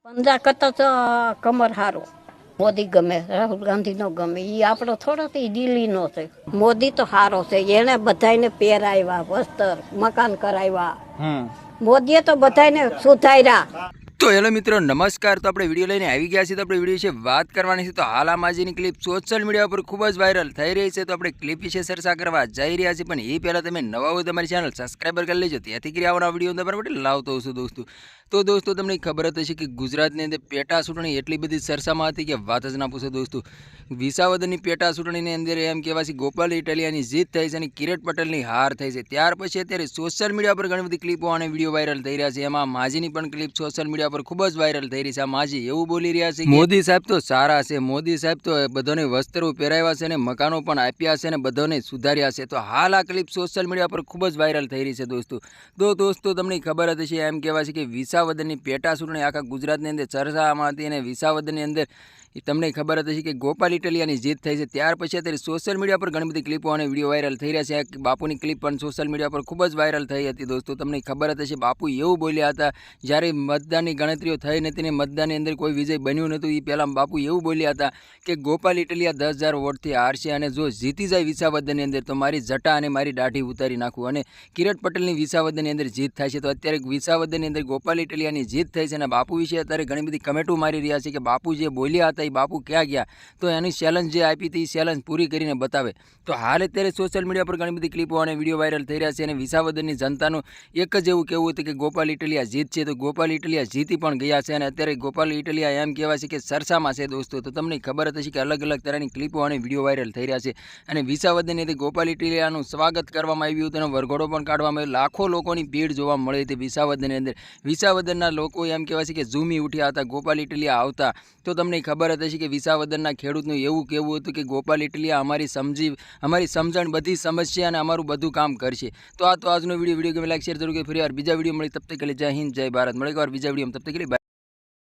પંજા કરતા તો કમર હારો મોદી ગમે, રાહુલ ગાંધી નો ગમે, એ આપણો થોડો એ દિલ્હી નો છે. મોદી તો સારો છે, એને બધાને પહેરાવ્યા, વસ્ત્ર મકાન કરાવ્યા, મોદીએ તો બધાને સુધાર્યા. તો હેલો મિત્રો નમસ્કાર. તો આપણે વિડીયો લઈને આવી ગયા છીએ. તો આપણે વિડીયો વિશે વાત કરવાની છે. તો હાલ આ માજીની ક્લિપ સોશિયલ મીડિયા પર ખૂબ જ વાયરલ થઈ રહી છે. તો આપણે ક્લિપ વિશે ચર્ચા કરવા જઈ રહ્યા છીએ, પણ એ પહેલાં તમે નવા હોય તમારી ચેનલ સબસ્ક્રાઈબર કરી લેજો, ત્યાંથી કરી આવવાના વિડીયો તમારા માટે લાવતો હશું દોસ્તો. તો દોસ્તો તમને ખબર જ હશે કે ગુજરાતની અંદર પેટા ચૂંટણી એટલી બધી ચર્ચામાં હતી કે વાત જ ના પૂછો દોસ્તો. વિસાવદરની પેટા ચૂંટણીની અંદર એમ કહેવાય છે ગોપાલ ઇટાલિયાની જીત થઈ છે અને કિરીટ પટેલની હાર થઈ છે. ત્યાર પછી અત્યારે સોશિયલ મીડિયા પર ઘણી બધી ક્લિપો અને વિડીયો વાયરલ થઈ રહ્યા છે. એમાં માજીની પણ ક્લિપ સોશિયલ મીડિયા પર ખૂબ જ વાયરલ થઈ રહી છે. આ માજી એવું બોલી રહ્યા છે, મોદી સાહેબ તો સારા છે, મોદી સાહેબ તો બધાને વસ્ત્રો પહેરાવ્યા છે અને મકાનો પણ આપ્યા છે અને બધાને સુધાર્યા છે. તો હાલ આ ક્લિપ સોશિયલ મીડિયા પર ખૂબ જ વાયરલ થઈ રહી છે દોસ્તો. તો દોસ્તો તમને ખબર જ હશે, એમ કહેવાય છે કે વિસાવદરની પેટા ચૂંટણી આખા ગુજરાતની અંદર ચર્ચામાં હતી અને વિસાવદરની અંદર તમને ખબર જ હશે કે ગોપાલ ઇટાલિયાની જીત થઈ છે. ત્યાર પછી અત્યારે સોશિયલ મીડિયા પર ઘણી બધી ક્લિપો અને વિડીયો વાયરલ થઈ રહ્યા છે. બાપુની ક્લિપ પણ સોશિયલ મીડિયા પર ખૂબ જ વાયરલ થઈ હતી દોસ્તો. તમને ખબર જ હશે બાપુ એવું બોલ્યા હતા જ્યારે મતદાનની ગણતરીઓ થઈ નથી ને મતદાનની અંદર કોઈ વિજય બન્યું નહોતું, એ પહેલાં બાપુ એવું બોલ્યા હતા કે ગોપાલ ઇટાલિયા 10,000 વોટથી હારશે અને જો જીતી જાય વિસાવદરની અંદર તો મારી જટા અને મારી દાઢી ઉતારી નાખું. અને કિરીટ પટેલની વિસાવદરની અંદર જીત થાય છે. તો અત્યારે વિસાવદરની અંદર ગોપાલ ઇટાલિયાની જીત થઈ છે અને બાપુ વિશે અત્યારે ઘણી બધી કમેન્ટો મારી રહ્યા છે કે બાપુ જે બોલ્યા હતા એ બાપુ ક્યાં ગયા, તો એની ચેલેન્જ જે આપી હતી એ ચેલેન્જ પૂરી કરીને બતાવે. તો હાલ અત્યારે સોશિયલ મીડિયા પર ઘણી બધી ક્લિપો અને વિડીયો વાયરલ થઈ રહ્યા છે અને વિસાવદરની જનતાનું એક જ એવું કહેવું હતું કે ગોપાલ ઇટાલિયા જીત છે. તો ગોપાલ ઇટાલિયા જીતી પણ ગયા છે અને અત્યારે ગોપાલ ઇટાલિયા એમ કહેવાય છે કે ચર્ચામાં છે દોસ્તો. તો તમને ખબર જ હશે કે અલગ અલગ તરહની ક્લિપો અને વિડીયો વાયરલ થઈ રહ્યા છે અને વિસાવદરની અંદર ગોપાલ ઇટાલિયાનું સ્વાગત કરવામાં આવ્યું હતું અને વરઘોડો પણ કાઢવામાં આવ્યો. લાખો લોકોની ભીડ જોવા મળી હતી વિસાવદરની અંદર. વિસાવદરના લોકો એમ કહેવાય છે કે ઝૂમી ઉઠ્યા હતા ગોપાલ ઇટાલિયા આવતા. તો તમને ખબર જ હશે કે વિસાવદરના ખેડૂતનું એવું કહેવું હતું કે ગોપાલ ઇટાલિયા અમારી સમજણ બધી સમસ્યા અને અમારું બધું કામ કરશે. તો આજનો વિડીયો ગમે લાઈક શેર જરૂર કરી. ફરી વાર બીજા વિડીયો મળી, તબ તક કે લીએ જય હિન્દ જય ભારત. મળે એક વાર બીજા વિડીયો તબ તક કે લીએ બાય.